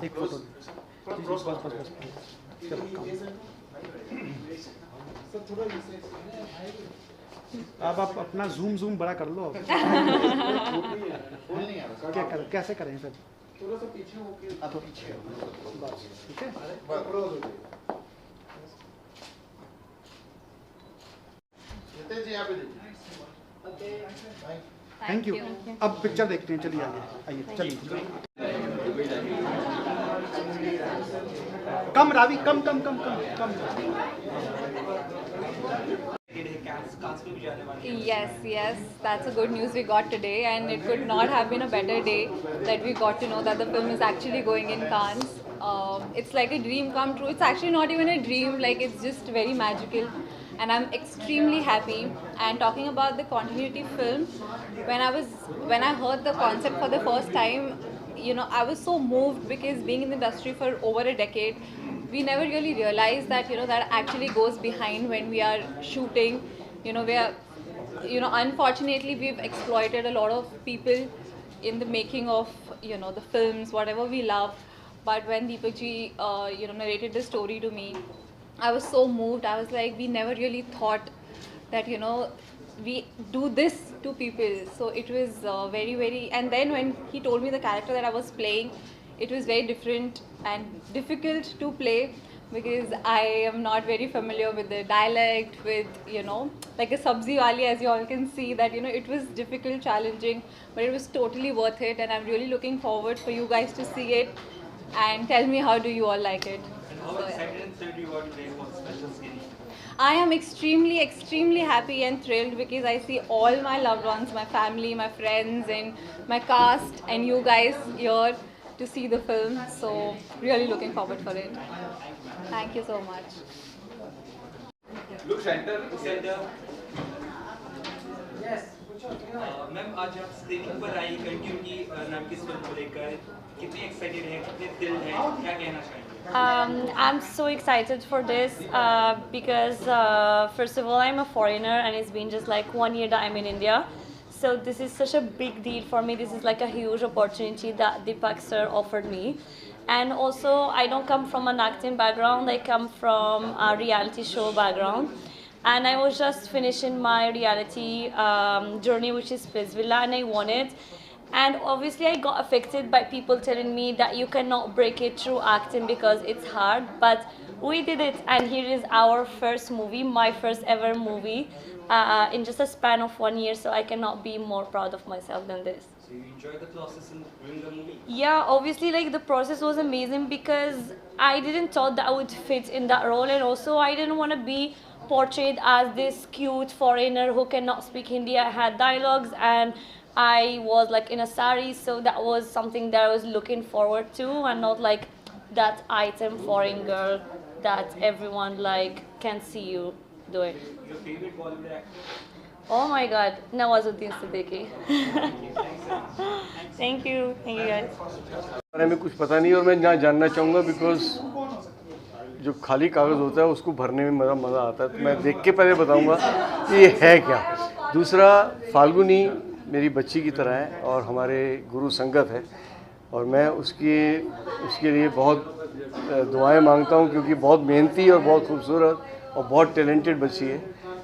एक फोटो जी बस बस बस चलो अब आप अपना जूम बड़ा कर लो क्या करें, कैसे करें फिर? थोड़ा सा पीछे होके आप पीछे बस ठीक है। Thank you. अब पिक्चर देखते हैं, चलिए आइए चलिए। कम रावी कम कम कम कम कम। Yes, that's a good news we got today, and it could not have been a better day that we got to know that the film is actually going in Cannes. It's like a dream come true. It's actually not even a dream, like it's just very magical, and I'm extremely happy. And talking about the continuity film, when I heard the concept for the first time, I was so moved because being in the industry for over a decade, we never really realize that that actually goes behind when we are shooting. We are unfortunately we've exploited a lot of people in the making of the films, whatever we love. But when Deepak ji narrated the story to me, I was so moved. I was like, we never really thought that we do this to people. So it was very very, and then when he told me the character that I was playing, it was very different and difficult to play because I am not very familiar with the dialect, with like a sabzi wali, as you all can see that it was difficult, challenging, but it was totally worth it, and I'm really looking forward for you guys to see it and tell me how do you all like it. And how excited and thrilled you are today for the special screening? I am extremely, extremely happy and thrilled because I see all my loved ones, my family, my friends, and my cast, and you guys here to see the film. So, really looking forward for it. Thank you so much. Look center. Ma'am आज आप screening पर I continue नाम की film को लेकर कितनी excited हैं, कितने thrilled हैं, क्या कहना चाहेंगे? I'm so excited for this because first of all I'm a foreigner and it's been just like 1 year that I'm in India, so this is such a big deal for me. This is like a huge opportunity that Deepak sir offered me, and also I don't come from an acting background. I come from a reality show background, and I was just finishing my reality journey, which is Spizvilla, and I won it. And obviously I got affected by people telling me that you cannot break it through acting because it's hard, but we did it, and here is our first movie, my first ever movie, in just a span of 1 year, so I cannot be more proud of myself than this. So you enjoyed the process in doing the movie? Yeah, obviously like the process was amazing because I didn't thought that I would fit in that role, and also I didn't want to be portrayed as this cute foreigner who cannot speak Hindi. I had dialogues and I was like in a sari, so that was something that I was looking forward to, and not like that item foreign girl that everyone like can see you doing. Your favorite Bollywood actor? Oh my God, Nawazuddin Siddiqui. Thank you guys. बारे में कुछ पता नहीं और मैं यहाँ जानना चाहूँगा बिकॉज जो खाली कागज़ होता है उसको भरने में मज़ा आता है, तो मैं देख के पहले बताऊँगा कि ये है क्या। दूसरा, फाल्गुनी मेरी बच्ची की तरह है और हमारे गुरु संगत है, और मैं उसके लिए बहुत दुआएं मांगता हूँ क्योंकि बहुत मेहनती और बहुत खूबसूरत और बहुत टैलेंटेड बच्ची है।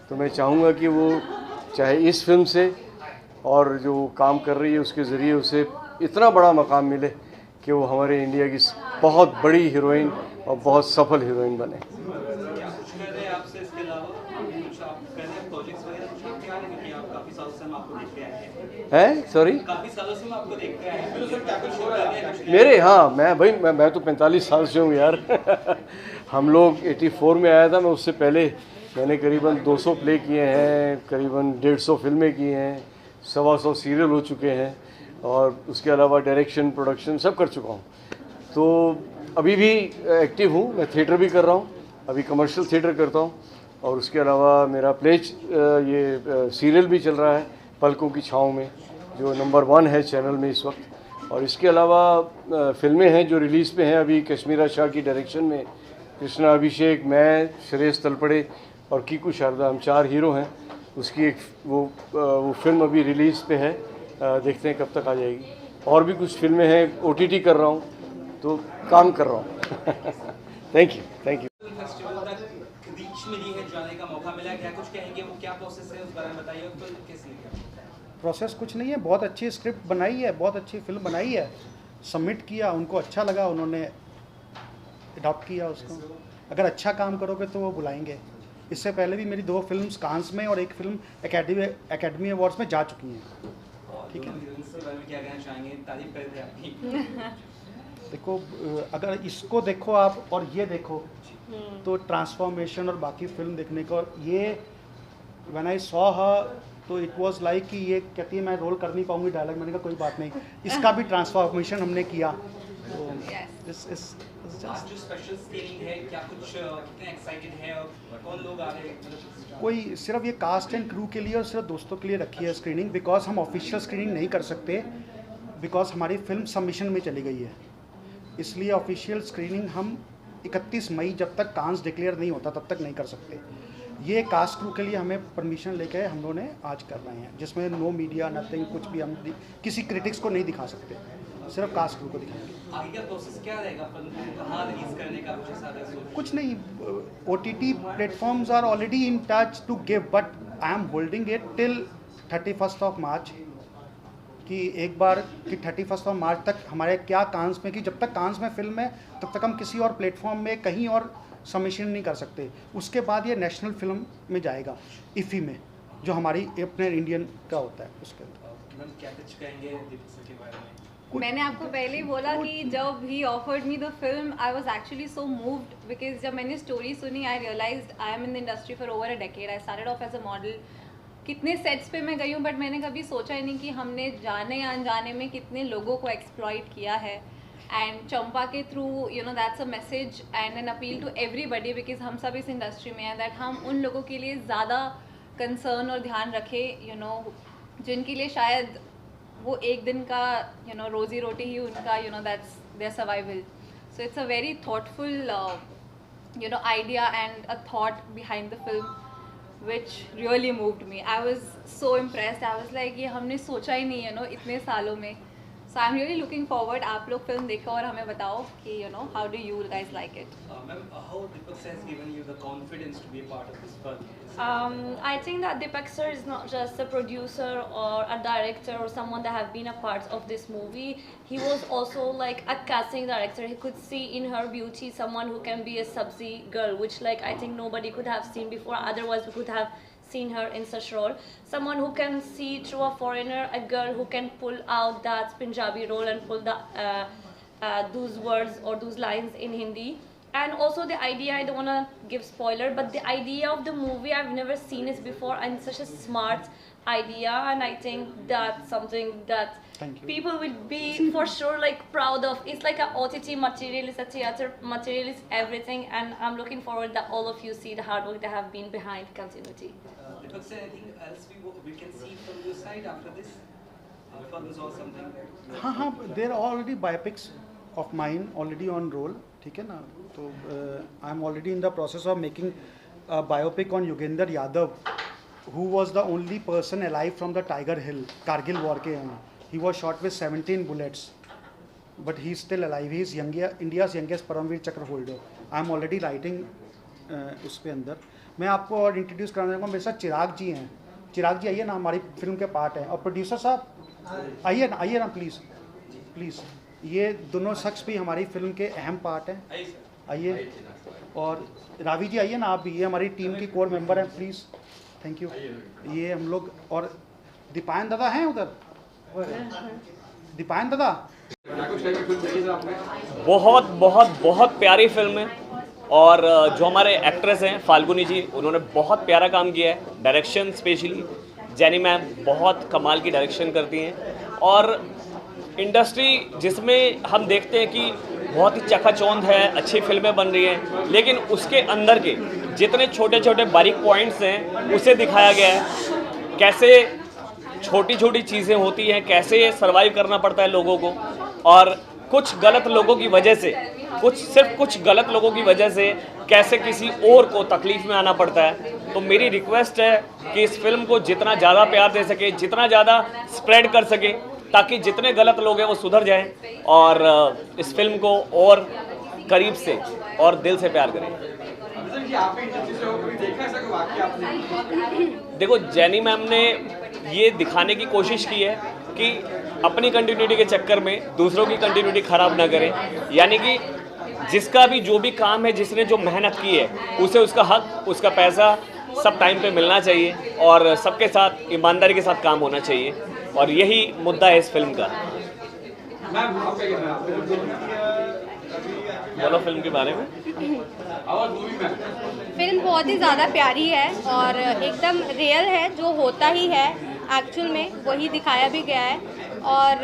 तो मैं चाहूँगा कि वो चाहे इस फिल्म से और जो काम कर रही है उसके ज़रिए उसे इतना बड़ा मकाम मिले कि वो हमारे इंडिया की बहुत बड़ी हीरोइन और बहुत सफल हीरोइन बने। क्या कुछ कर रहे हैं आपसे इसके अलावा? कुछ आप कर रहे हैं प्रोजेक्ट्स वगैरह? कुछ आप क्या है कि आप काफ़ी सालों से हम आपको देखते आए हैं? सॉरी, काफ़ी सालों से हम आपको देखते आए हैं, तो क्या कुछ हो रहा है? मेरे हाँ, मैं तो 45 साल से हूँ यार। हम लोग 84 में आया था, मैं उससे पहले मैंने करीबन 200 प्ले किए हैं, करीबन 150 फिल्में की हैं, 125 सीरियल हो चुके हैं, और उसके अलावा डायरेक्शन, प्रोडक्शन सब कर चुका हूँ। तो अभी भी एक्टिव हूँ, मैं थिएटर भी कर रहा हूँ, अभी कमर्शियल थिएटर करता हूँ, और उसके अलावा मेरा ये सीरियल भी चल रहा है पलकों की छाँव में, जो नंबर 1 है चैनल में इस वक्त। और इसके अलावा फिल्में हैं जो रिलीज़ पे हैं अभी, कश्मीरा शाह की डायरेक्शन में, कृष्णा अभिषेक, मैं, श्रेयस तलपड़े और कीकू शारदा, हम 4 हीरो हैं। उसकी एक वो फिल्म अभी रिलीज़ पे है, देखते हैं कब तक आ जाएगी। और भी कुछ फिल्में हैं, OTT कर रहा हूँ, तो काम कर रहा हूँ। Thank you, thank you. Festival तक रीच मिली है, जाने का मौका मिला है, क्या कुछ कहेंगे, वो क्या प्रोसेस है उस बारे में बताइए, और फिल्म कैसी लगी? प्रोसेस कुछ नहीं है, बहुत अच्छी स्क्रिप्ट बनाई है, बहुत अच्छी फिल्म बनाई है, सबमिट किया, उनको अच्छा लगा, उन्होंने अडॉप्ट किया उसको। अगर अच्छा काम करोगे तो वो बुलाएंगे। इससे पहले भी मेरी 2 फिल्म्स कांस में और 1 फिल्म एकेडमी अवार्ड्स में जा चुकी हैं। ठीक है, इसके बारे में क्या कहना चाहेंगे? तारीफ कर रहे थे आपकी। देखो अगर इसको देखो आप और ये देखो तो ट्रांसफॉर्मेशन और बाकी फिल्म देखने को, ये व्हेन आई सॉ हर तो इट वाज लाइक कि ये कहती है मैं रोल कर नहीं पाऊंगी डायलॉग, मैंने कहा कोई बात नहीं, इसका भी ट्रांसफॉर्मेशन हमने किया। तो आज जो स्पेशल स्क्रीनिंग है, क्या कुछ कितने एक्साइटेड है और कौन लोग आ रहे हैं? कोई सिर्फ ये कास्ट एंड क्रू के लिए और सिर्फ दोस्तों के लिए रखी है स्क्रीनिंग, बिकॉज हम ऑफिशियल स्क्रीनिंग नहीं कर सकते, बिकॉज हमारी फिल्म सबमिशन में चली गई है। इसलिए ऑफिशियल स्क्रीनिंग हम 31 मई जब तक कांस डिक्लेयर नहीं होता तब तक नहीं कर सकते। ये कास्ट क्रू के लिए हमें परमिशन लेके हम लोगों ने आज कर रहे हैं, जिसमें नो मीडिया नथिंग, कुछ भी हम किसी क्रिटिक्स को नहीं दिखा सकते, सिर्फ कास्ट क्रू को दिखाएंगे। आगे का प्रोसेस क्या रहेगा फिल्म को कहाँ रिलीज करने का, कुछ ऐसा सोच? कुछ नहीं, OTT platforms are already in touch to give, but I am holding it till 31st of March, कि एक बार कि 31st ऑफ मार्च तक हमारे क्या कांस में, कि जब तक कांस में फिल्म है तब तक हम किसी और प्लेटफॉर्म में कहीं और सबमिशन नहीं कर सकते। उसके बाद ये नेशनल फिल्म में जाएगा, इफ़ी में, जो हमारी अपने इंडियन का होता है उसके अंदर। मैम क्या कुछ कहेंगे दीपक सर के बारे में? मैंने आपको पहले ही बोला कि जब he offered me the film I was actually so moved, because जब मैंने स्टोरी सुनी I realised I am in the industry for over a decade. I started off as a model, कितने सेट्स पे मैं गई हूँ, बट मैंने कभी सोचा ही नहीं कि हमने जाने या अनजाने में कितने लोगों को एक्सप्लॉइट किया है। एंड चंपा के through you know that's a message and an appeal to everybody, because हम सब इस इंडस्ट्री में हैं, दैट हम उन लोगों के लिए ज़्यादा कंसर्न और ध्यान रखें, यू नो जिनके लिए शायद वो एक दिन का यू नो रोजी रोटी ही उनका, you know that's their survival. So it's a very thoughtful you know idea and a thought behind the film which really moved me. I was so impressed. I was like, ये हमने सोचा ही नहीं है no इतने सालों में. So I'm really looking forward. आप लोग फिल्म देखो और हमें बताओ कि you know how do you guys like it? Ma'am, how Deepak sir has given you the confidence to be a part of this film? I think that Deepak sir is not just a producer or a director or someone that have been a part of this movie. He was also like a casting director. He could see in her beauty someone who can be a subsea girl, which like I think nobody could have seen before. Otherwise, we could have seen her in such role. Someone who can see through a foreigner, a girl who can pull out that Punjabi role and pull those words or those lines in Hindi. And also the idea, I don't want to give spoiler, but the idea of the movie, I've never seen it before, and such a smart idea, and I think that's something that people will be for sure like proud of. It's like a OTT material, it's a theater material, it's everything, and I'm looking forward that all of you see the hard work that have been behind continuity. Deepak sir, anything else we can see from your side after this? Films or something? हाँ, there are already biopics of mine already on roll, ठीक है ना? तो I am already in the process of making a biopic on Yogendra Yadav, who was the only person alive from the Tiger Hill, Kargil war के end. He was shot with 17 bullets, but he is still alive. He is India's youngest Paramveer Chakra holder. I am already writing उस पे अंदर. मैं आपको और introduce कराना चाहूँगा, मेरे साथ चिराग जी हैं. चिराग जी आइए ना, हमारी फिल्म के पार्ट हैं. और प्रोड्यूसर साहब आइए ना प्लीज़. ये दोनों शख्स भी हमारी फिल्म के अहम पार्ट हैं. आइए. और रावी जी आइए ना आप भी, ये हमारी टीम की कोर मेंबर हैं. Please, thank you. ये हम लोग, और दीपायन दादा हैं उधर. दीपायन दादा, बहुत बहुत बहुत प्यारी फिल्म है. और जो हमारे एक्ट्रेस हैं फाल्गुनी जी, उन्होंने बहुत प्यारा काम किया है. डायरेक्शन स्पेशली जैनी मैम बहुत कमाल की डायरेक्शन करती हैं. और इंडस्ट्री जिसमें हम देखते हैं कि बहुत ही चकाचौंध है, अच्छी फिल्में बन रही हैं, लेकिन उसके अंदर के जितने छोटे छोटे बारीक पॉइंट्स हैं उसे दिखाया गया है. कैसे छोटी छोटी चीज़ें होती हैं, कैसे सर्वाइव करना पड़ता है लोगों को, और कुछ गलत लोगों की वजह से, सिर्फ कुछ गलत लोगों की वजह से कैसे किसी और को तकलीफ़ में आना पड़ता है. तो मेरी रिक्वेस्ट है कि इस फिल्म को जितना ज़्यादा प्यार दे सके, जितना ज़्यादा स्प्रेड कर सके, ताकि जितने गलत लोग हैं वो सुधर जाएं और इस फिल्म को और करीब से और दिल से प्यार करें। देखो, जेनी मैम ने ये दिखाने की कोशिश की है कि अपनी कंटिन्यूटी के चक्कर में दूसरों की कंटिन्यूटी खराब ना करें, यानी कि जिसका भी जो भी काम है, जिसने जो मेहनत की है, उसे उसका हक, उसका पैसा सब टाइम पे मिलना चाहिए और सबके साथ ईमानदारी के साथ काम होना चाहिए, और यही मुद्दा है इस फिल्म का। बोलो फिल्म के बारे में। फिल्म बहुत ही ज़्यादा प्यारी है और एकदम रियल है, जो होता ही है एक्चुअल में वही दिखाया भी गया है। और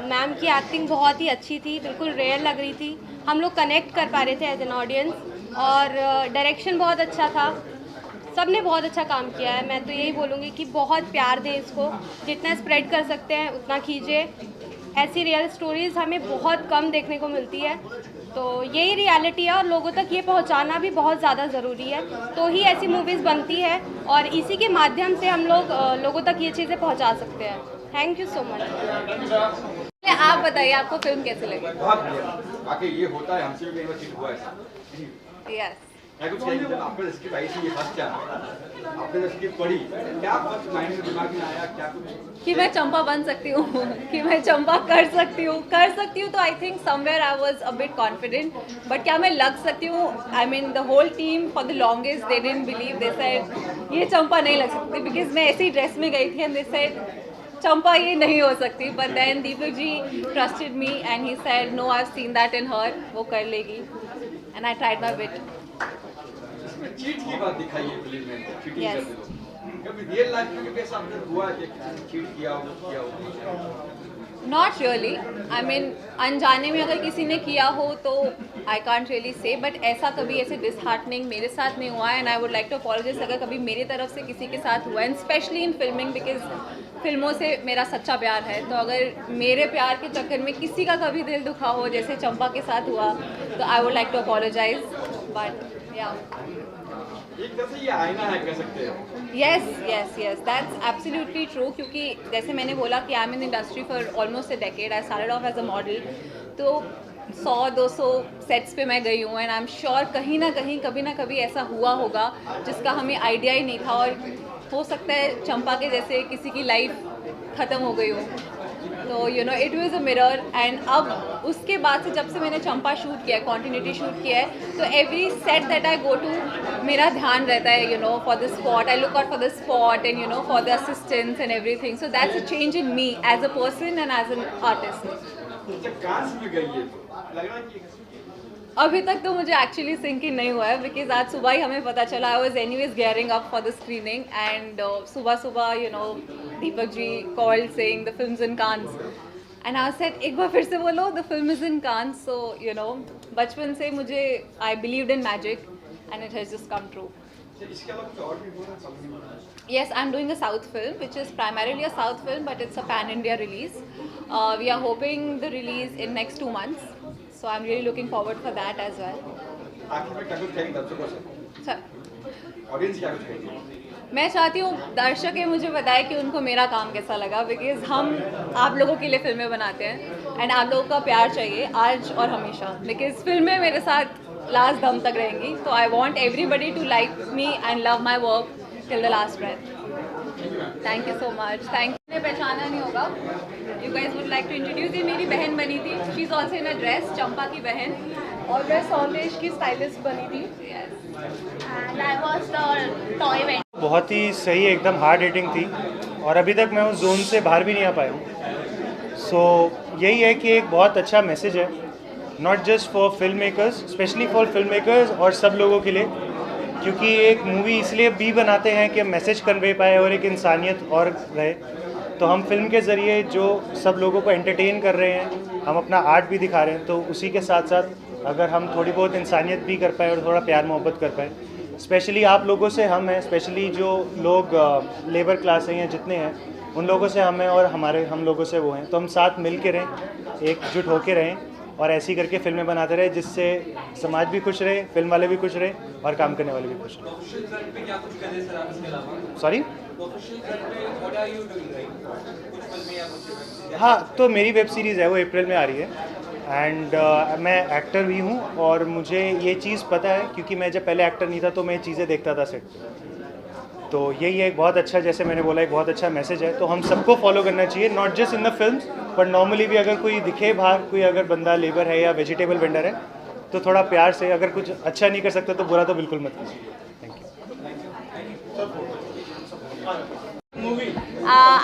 मैम की एक्टिंग बहुत ही अच्छी थी, बिल्कुल रियल लग रही थी, हम लोग कनेक्ट कर पा रहे थे एज एन ऑडियंस। और डायरेक्शन बहुत अच्छा था, सब ने बहुत अच्छा काम किया है। मैं तो यही बोलूँगी कि बहुत प्यार दें इसको, जितना स्प्रेड कर सकते हैं उतना कीजिए। ऐसी रियल स्टोरीज़ हमें बहुत कम देखने को मिलती है, तो यही रियलिटी है और लोगों तक ये पहुंचाना भी बहुत ज़्यादा ज़रूरी है, तो ही ऐसी मूवीज़ बनती है और इसी के माध्यम से हम लोग लोगों तक ये चीज़ें पहुंचा सकते हैं। Thank you so much. आप बताइए आपको फिल्म कैसे लगी? बहुत बढ़िया, वाकई ये होता है, हमसे भी कई बार चीज हुआ है। यस, मैं कुछ कहीं जब आपने स्क्रिप्ट आई थी, ये फर्स्ट क्या आपने जब स्क्रिप्ट पढ़ी, क्या फर्स्ट माइंड में दिमाग में आया, क्या कुछ कि मैं चंपा बन सकती हूँ कि मैं चंपा कर सकती हूँ तो I think somewhere I was a bit confident, but क्या मैं लग सकती हूँ? I mean the whole team for the longest they didn't believe, they said ये चंपा नहीं लग सकती, बिकॉज मैं ऐसी ड्रेस में गई थी एंड दे सेड चंपा ये नहीं हो सकती, but then Deepak ji trusted me and he said no, I have seen that in her, वो कर लेगी, and I tried my bit. इसमें चीट की बात दिखाई है फिल्म में, चीटिंग Yes. करते लोग। कभी रियल लाइफ में कभी ऐसा आपने हुआ है कि किसी ने चीट किया हो? नॉट रियली, आई मीन अनजाने में अगर किसी ने किया हो तो I can't really say, but ऐसा कभी ऐसे डिसहार्टनिंग मेरे साथ नहीं हुआ है and I would like to apologize अगर कभी मेरी तरफ से किसी के साथ हुआ है, and specially in filming, because फिल्मों से मेरा सच्चा प्यार है, तो अगर मेरे प्यार के चक्कर में किसी का कभी दिल दुखा हो जैसे चंपा के साथ हुआ तो I would like to apologize, but या एक तरह से ये आईना है, कह सकते हैं। yes, that's absolutely true, क्योंकि जैसे मैंने बोला कि I am in industry for almost a decade, I started off as a model, तो 100-200 सेट्स पे मैं गई हूँ एंड आई एम श्योर कहीं ना कहीं कभी ना कभी ऐसा हुआ होगा जिसका हमें आइडिया ही नहीं था, और हो सकता है चंपा के जैसे किसी की लाइफ ख़त्म हो गई हो, तो you know it was a mirror. And अब उसके बाद से जब से मैंने चंपा शूट किया है, कॉन्टिन्यूटी शूट किया है, तो every set that I go to मेरा ध्यान रहता है, you know for the spot, I look out for the spot and you know for the assistants and everything, so that's a change in me as a person and as an artist. जब Cannes में गई है तो लग रहा है कि अभी तक तो मुझे एक्चुअली सिंक इन नहीं हुआ है, बिकॉज आज सुबह ही हमें पता चला, I was anyways gearing up for the screening and सुबह you know Deepak ji called saying the film's in Cannes and I said एक बार फिर से बोलो the film is in Cannes, so you know बचपन से मुझे I believed in magic and it has just come true. इसके अलावा कुछ और भी हो रहा है समझ में? Yes, I'm doing a South film, which is primarily a South film, but it's a pan-India release. We are hoping the release in next 2 months, so I'm really looking forward for that as well. आखिर में क्या कुछ कहेंगे दर्शकों से? So, audience क्या कुछ कहेंगे? मैं चाहती हूँ दर्शक ये मुझे बताए कि उनको मेरा काम कैसा लगा, बिकॉज हम आप लोगों के लिए फिल्में बनाते हैं एंड आप लोगों का प्यार चाहिए आज और हमेशा, बिकॉज फिल्में मेरे साथ लास्ट दम तक रहेंगी, तो I want everybody to like me and love my work till the last breath. Thank you so much. Thank you. ने पहचाना नहीं होगा. You guys would like to introduce, ये मेरी बहन बनी थी. She's also in a dress, चंपा की बहन. और मैं सौंदेश की स्टाइलिस्ट बनी थी. Yes. And I was the toy vendor. बहुत ही सही, एकदम हार्ड हिटिंग थी और अभी तक मैं उस जोन से बाहर भी नहीं आ पाया हूँ। सो यही है कि एक बहुत अच्छा मैसेज है, not just for film makers, specially for film makers और सब लोगों के लिए, क्योंकि एक मूवी इसलिए भी बनाते हैं कि मैसेज कन्वे पाए और एक इंसानियत और रहे। तो हम फिल्म के ज़रिए जो सब लोगों को एंटरटेन कर रहे हैं, हम अपना आर्ट भी दिखा रहे हैं, तो उसी के साथ साथ अगर हम थोड़ी बहुत इंसानियत भी कर पाए और थोड़ा प्यार मोहब्बत कर पाए, स्पेशली आप लोगों से हम हैं, स्पेशली जो लोग लेबर क्लास हैं या जितने हैं, उन लोगों से हम हैं और हम लोगों से वो हैं, तो हम साथ मिल के रहें, एकजुट होके रहें और ऐसे ही करके फिल्में बनाते रहे, जिससे समाज भी खुश रहे, फिल्म वाले भी खुश रहे और काम करने वाले भी खुश रहे। प्रोफेशनल फ्रंट पे क्या कुछ करें सर आप इसके अलावा? सॉरी? प्रोफेशनल फ्रंट पे what are you doing right? कुछ फिल्में या कुछ? हाँ, तो मेरी वेब सीरीज़ है वो अप्रैल में आ रही है एंड मैं एक्टर भी हूँ और मुझे ये चीज़ पता है क्योंकि मैं जब पहले एक्टर नहीं था तो मैं चीज़ें देखता था सेट पे। तो यही एक बहुत अच्छा, जैसे मैंने बोला, एक बहुत अच्छा मैसेज है। तो हम सबको फॉलो करना चाहिए, not just in the films but normally भी। अगर कोई दिखे बाहर, कोई अगर बंदा लेबर है या वेजिटेबल वेंडर है तो थोड़ा प्यार से, अगर कुछ अच्छा नहीं कर सकते तो बुरा तो बिल्कुल मत कीजिए। Thank you.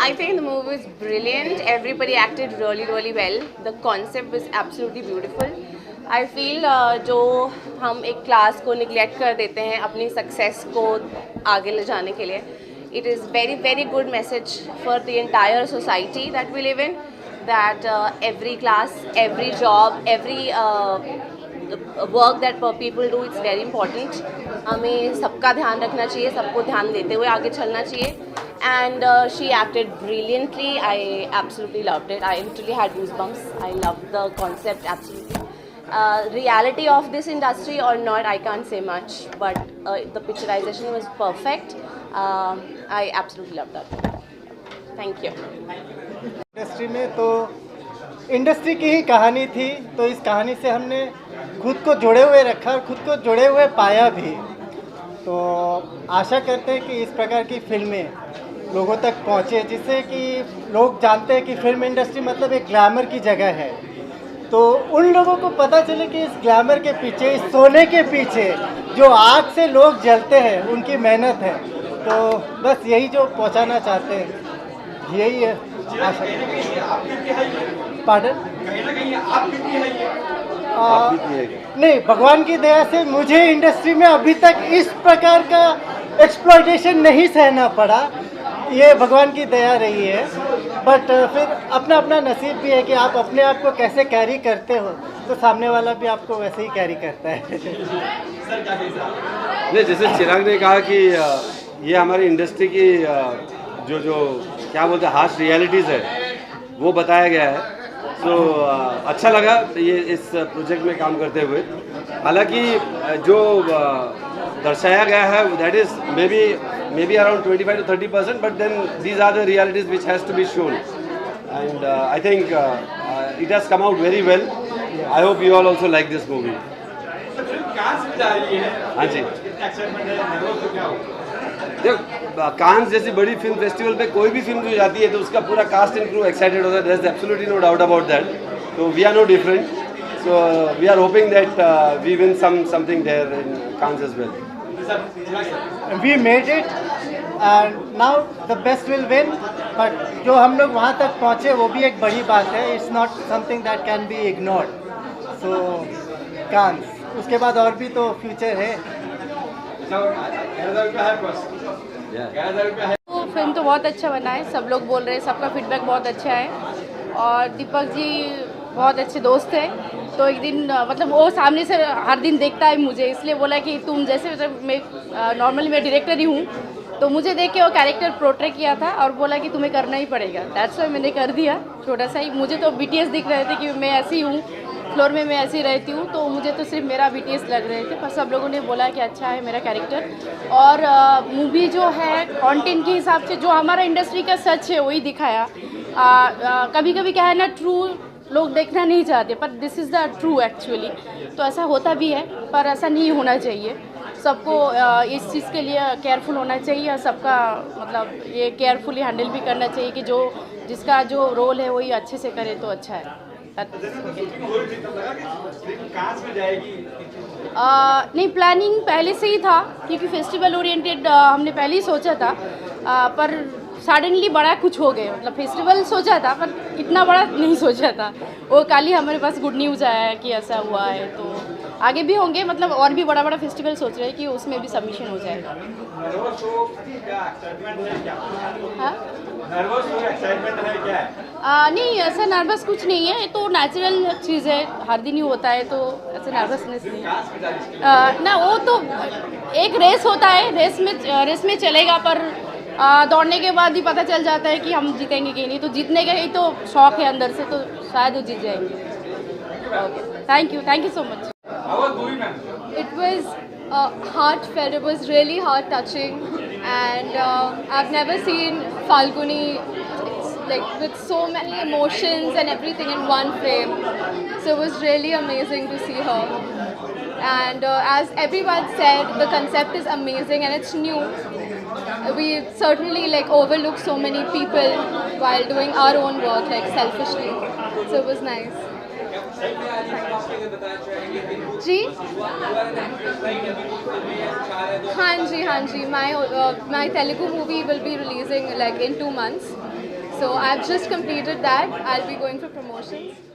I think the movie is brilliant. Everybody acted really, really well. The concept was absolutely beautiful. I feel जो हम एक क्लास को निगलेक्ट कर देते हैं अपनी सक्सेस को आगे ले जाने के लिए, it is very, very good message for the entire society that we live in. That every class, every job, every work that people do, it's very important. हमें सबका ध्यान रखना चाहिए, सबको ध्यान देते हुए आगे चलना चाहिए. And she acted brilliantly. I absolutely loved it. I literally had goosebumps. I loved the concept absolutely. Reality of this industry or not, I can't say much, but the picturization was perfect. I absolutely loved that. Thank you. Industry में तो industry की ही कहानी थी, तो इस कहानी से हमने खुद को जुड़े हुए रखा और खुद को जुड़े हुए पाया भी। तो आशा करते हैं कि इस प्रकार की फिल्में लोगों तक पहुँचे, जिससे कि लोग जानते हैं कि फिल्म इंडस्ट्री मतलब एक ग्लैमर की जगह है। तो उन लोगों को पता चले कि इस ग्लैमर के पीछे, इस सोने के पीछे जो आग से लोग जलते हैं, उनकी मेहनत है। तो बस यही जो पहुंचाना चाहते हैं, यही है आशा। पार्डन? नहीं, भगवान की दया से मुझे इंडस्ट्री में अभी तक इस प्रकार का एक्सप्लॉयटेशन नहीं सहना पड़ा। ये भगवान की दया रही है, बट फिर अपना अपना नसीब भी है कि आप अपने आप को कैसे कैरी करते हो, तो सामने वाला भी आपको वैसे ही कैरी करता है। नहीं, जैसे चिराग ने कहा कि ये हमारी इंडस्ट्री की जो क्या बोलते हैं हार्श रियलिटीज़ है वो बताया गया है। तो अच्छा लगा ये इस प्रोजेक्ट में काम करते हुए। हालांकि जो दर्शाया गया है that is maybe around 25 to 30%, but then these are the realities which has to be shown and I think it has come out very well. I hope you all also like this movie. हाँ जी, देखो कांस जैसी बड़ी film festival पे कोई भी film जो जाती है तो उसका पूरा कास्ट एंड क्रू एक्साइटेड होता है। There is absolutely no doubt about that. तो we are no different, so we are hoping that we win something there in Cannes as well. We made it and now the best will win, but जो हम लोग वहाँ तक पहुँचे वो भी एक बड़ी बात है। It's not something that can be ignored. So Cannes, उसके बाद और भी तो फ्यूचर है। तो फिल्म तो बहुत अच्छा बना है, सब लोग बोल रहे हैं, सबका फीडबैक बहुत अच्छा है। और दीपक जी बहुत अच्छे दोस्त हैं। तो एक दिन मतलब वो सामने से हर दिन देखता है मुझे, इसलिए बोला कि तुम जैसे मैं नॉर्मली मैं डायरेक्टर ही हूँ, तो मुझे देख के वो कैरेक्टर पोर्ट्रे किया था और बोला कि तुम्हें करना ही पड़ेगा। दैट्स व्हाई मैंने कर दिया। छोटा सा ही, मुझे तो BTS दिख रहे थे कि मैं ऐसी हूँ, फ्लोर में मैं ऐसी रहती हूँ, तो मुझे तो सिर्फ मेरा BTS लग रहे थे। पर सब लोगों ने बोला कि अच्छा है मेरा कैरेक्टर। और मूवी जो है कंटेंट के हिसाब से जो हमारा इंडस्ट्री का सच है वही दिखाया। कभी कभी क्या है ना, ट्रू लोग देखना नहीं चाहते, पर this is the true actually. तो ऐसा होता भी है, पर ऐसा नहीं होना चाहिए। सबको इस चीज़ के लिए केयरफुल होना चाहिए और सबका मतलब ये केयरफुली हैंडल भी करना चाहिए कि जो जिसका जो रोल है वही अच्छे से करे तो अच्छा है। नहीं, प्लानिंग पहले से ही था क्योंकि फेस्टिवल ओरिएंटेड हमने पहले ही सोचा था, पर सडनली बड़ा कुछ हो गया। मतलब फेस्टिवल सोचा था पर इतना बड़ा नहीं सोचा था। वो कल ही हमारे पास गुड न्यूज़ आया है कि ऐसा हुआ है। तो आगे भी होंगे, मतलब और भी बड़ा बड़ा फेस्टिवल सोच रहे हैं कि उसमें भी सबमिशन हो जाएगा। नहीं, ऐसा नर्वस कुछ नहीं है, ये तो नेचुरल चीज़ है, हर दिन ही होता है, तो ऐसे नर्वसनेस नहीं है ना। वो तो एक रेस होता है, रेस में चलेगा, पर दौड़ने के बाद ही पता चल जाता है कि हम जीतेंगे कि नहीं। तो जीतने का ही तो शौक है अंदर से, तो शायद वो जीत जाएंगे। Thank you so much. How was movie, ma'am? It was heartfelt. It was really heart touching, and I've never seen Falguni like with so many emotions and everything in one frame. So it was really amazing to see her. And as everyone said, the concept is amazing and it's new. We certainly like overlook so many people while doing our own work, like selfishly. So it was nice. जी हाँ जी my Telugu movie will be releasing like in 2 months, so I've just completed that. I'll be going for promotions.